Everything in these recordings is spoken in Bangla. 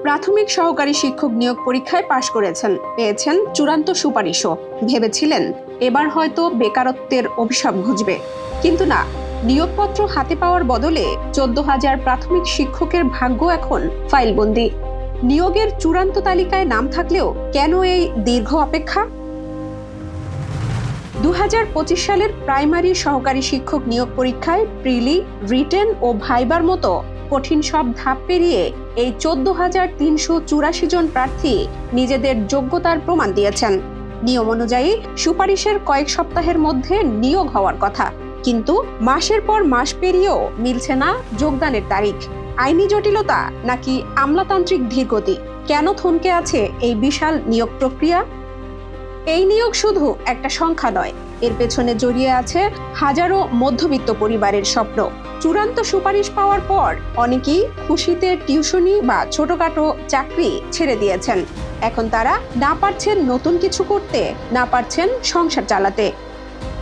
প্রাথমিক সহকারী শিক্ষক নিয়োগ পরীক্ষায় পাশ করেছেন, পেয়েছেন চূড়ান্ত সুপারিশও। ভেবেছিলেন এবার হয়তো বেকারত্বের অভিশাপ ঘুচবে, কিন্তু না। নিয়োগপত্র হাতে পাওয়ার বদলে 14,000 প্রাথমিক শিক্ষকের ভাগ্য এখন ফাইলবন্দি। নিয়োগের চূড়ান্ত তালিকায় নাম থাকলেও কেন এই দীর্ঘ অপেক্ষা? 2025 সালের প্রাইমারি সহকারী শিক্ষক নিয়োগ পরীক্ষায় প্রিলি, রিটেন ও ভাইবার মতো কঠিন সব ধাপ পেরিয়ে এই 14,384 জন প্রার্থী নিজেদের যোগ্যতার প্রমাণ দিয়েছেন। নিয়ম অনুযায়ী সুপারিশের কয়েক সপ্তাহের মধ্যে নিয়োগ হওয়ার কথা, কিন্তু মাসের পর মাস পেরিয়েও মিলছে না যোগদানের তারিখ। আইনি জটিলতা নাকি আমলাতান্ত্রিক ধীরগতি? কেন থমকে আছে এই বিশাল নিয়োগ প্রক্রিয়া? এই নিয়োগ শুধু একটা সংখ্যা নয়, এর পেছনে জড়িয়ে আছে হাজারো মধ্যবিত্ত পরিবারের স্বপ্ন। চূড়ান্ত সুপারিশ পাওয়ার পর অনেকেই খুশিতে টিউশনি বা ছোটখাটো চাকরি ছেড়ে দিয়েছেন। এখন তারা না পারছেন নতুন কিছু করতে, না পারছেন সংসার চালাতে।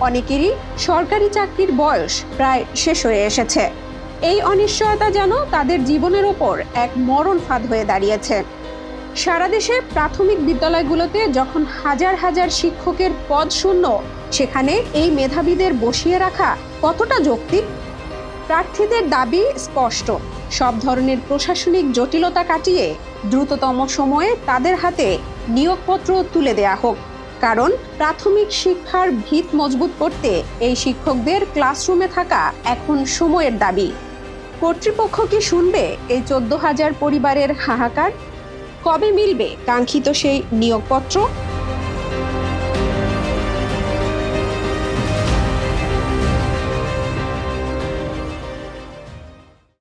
অনেকেরই সরকারি চাকরির বয়স প্রায় শেষ হয়ে এসেছে। এই অনিশ্চয়তা যেন তাদের জীবনের ওপর এক মরণ ফাঁদ হয়ে দাঁড়িয়েছে। সারা দেশে প্রাথমিক বিদ্যালয়গুলোতে যখন হাজার হাজার শিক্ষকের পদ শূন্য, সেখানে এই মেধাবীদের বসিয়ে রাখা কতটা যৌক্তিক? প্রার্থীদের দাবি স্পষ্ট, সব ধরনের প্রশাসনিক জটিলতা কাটিয়ে দ্রুততম সময়ে তাদের হাতে নিয়োগপত্র তুলে দেয়া হোক। কারণ প্রাথমিক শিক্ষার ভিত মজবুত করতে এই শিক্ষকদের ক্লাসরুমে থাকা এখন সময়ের দাবি। কর্তৃপক্ষ কি শুনবে এই 14,000 পরিবারের হাহাকার? কবে মিলবে কাঙ্ক্ষিত সেই নিয়োগপত্র?